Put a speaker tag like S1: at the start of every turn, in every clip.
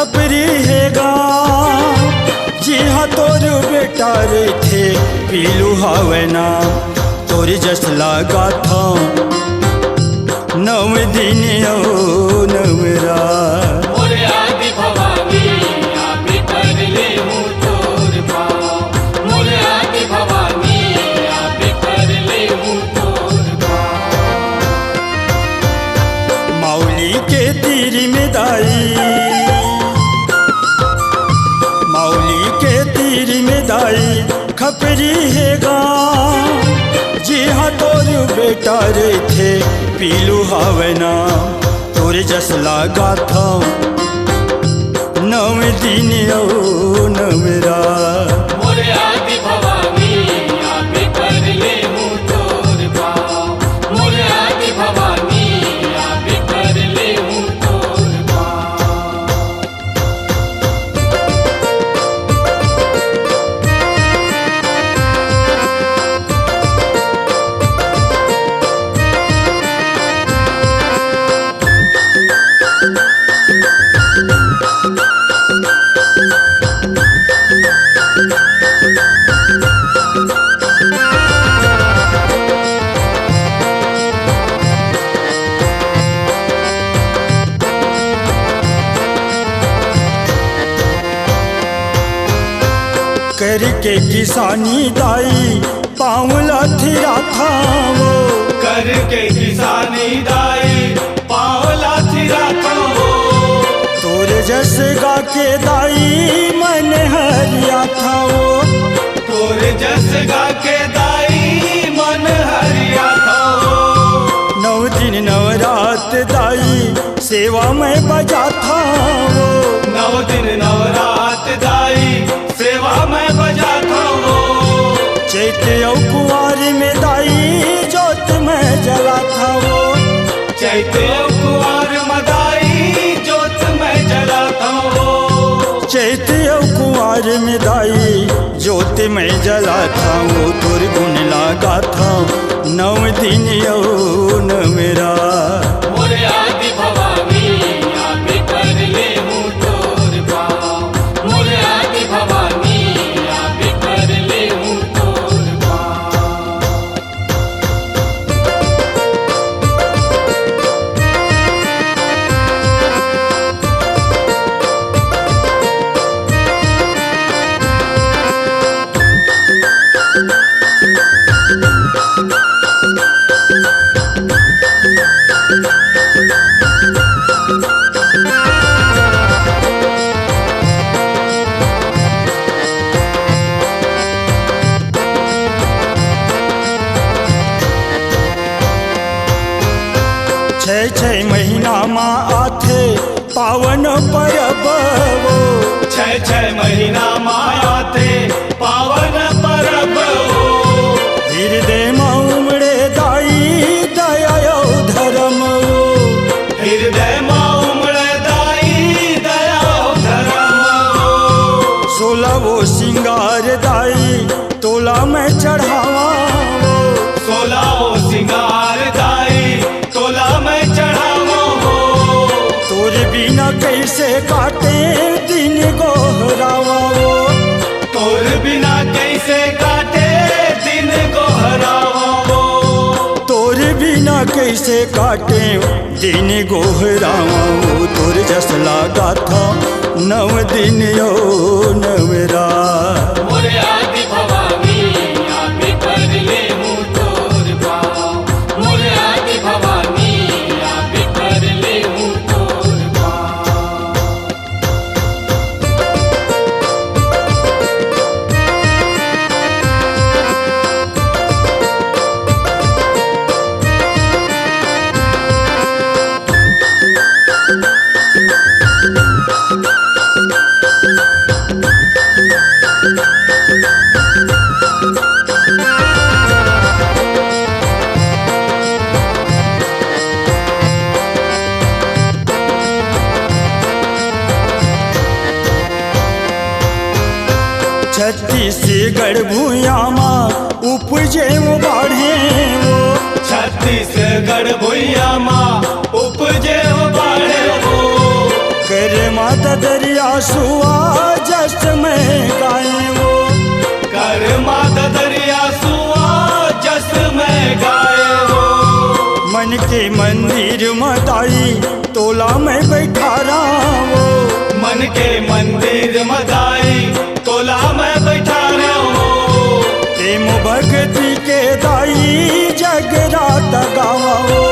S1: खपरी हैगा जी हाँ तोर बेटा रे थे पीलू हावना तोर जस लागा था नव दिन नवरा माउली के तीर में दाई माउली के तीर में दाई खपरी हैगा जी हाँ तोर बेटा रे थे पीलू हावना तोर जस लागा था नव दिन नवरा करके किसानी दाई पावला थिरा था वो
S2: करके किसानी दाई पावला थिरा था वो
S1: तोर जस गा के दाई मन हरिया था वो
S2: तोर जस गा के दाई मन हरिया था वो
S1: नव दिन नवरात दाई सेवा में बजा था वो
S2: नव दिन नवरात दाई सेवा में बजा था वो
S1: चैत कुंवर में दाई जोत में जला था वो
S2: चैत कुंवर में दाई जोत में जला था वो
S1: चैत कुंवर में दाई जोत में जला था वो तोर गुण लागा था नव दिन नवरा छः महीना माँ आथे पावन परब वो
S2: छः महीना माया थे पावन परब वो
S1: हृदय में उमड़े दाई दया धर्म वो
S2: हृदय में उमड़े दाई दया धर्म वो
S1: 16 वो सिंगार दाई तोला में चढ़ावा वो
S2: 16 वो सिंगार दाई तोला में चढ़ावा हो
S1: तोर बिना कैसे काटे दिन गोहरावा वो
S2: तोर बिना कैसे काटे दिन गोहरावा वो
S1: तोर बिना कैसे काटे दिन गोहरावा वो तोर जस लागा था नव दिन नवरा छत्तीसगढ़ भूया माँ उपजे बाढ़े वो
S2: छत्तीसगढ़ भूया माँ उपजे बाढ़े वो
S1: कर माता दरिया सुआ जस में गाए वो,
S2: कर्मा दरिया सुआ जस में गाए वो।
S1: मन के मंदिर मदाई तोला में बैठा रहा वो,
S2: मन के मंदिर मदाई तोला में बैठा रहो।
S1: प्रेम भक्ति के दाई जगरात गावा वो,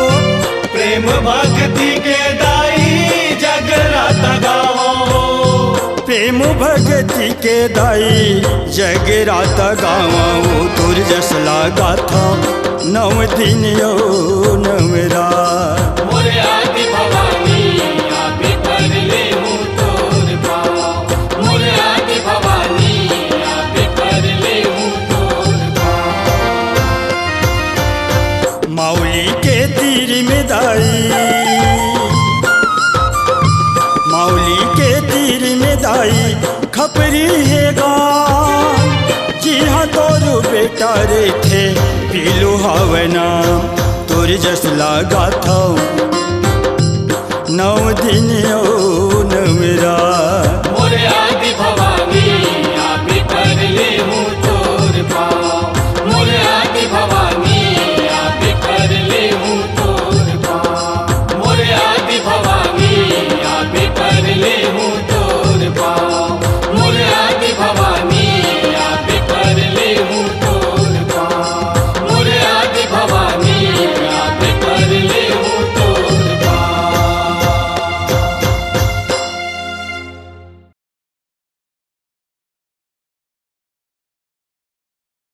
S2: प्रेम भक्ति के दाई जगरात गावो।
S1: प्रेम भक्ति के दाई जगरात गावा वो। तोर जस लागा था नव दिन यो नव रात,
S2: मोरे आदि भवानी आदि पर ले हूँ तोर पाँव। मोरे आदि भवानी आदि पर ले हूँ तोर पाँव।
S1: माउली के तीर में दाई, माउली के तीर में दाई खपरी है गा। जी हाँ तोर बेटा रे थे पीलू हवना, तोर जस लागा था नव दिन ओ नव रात।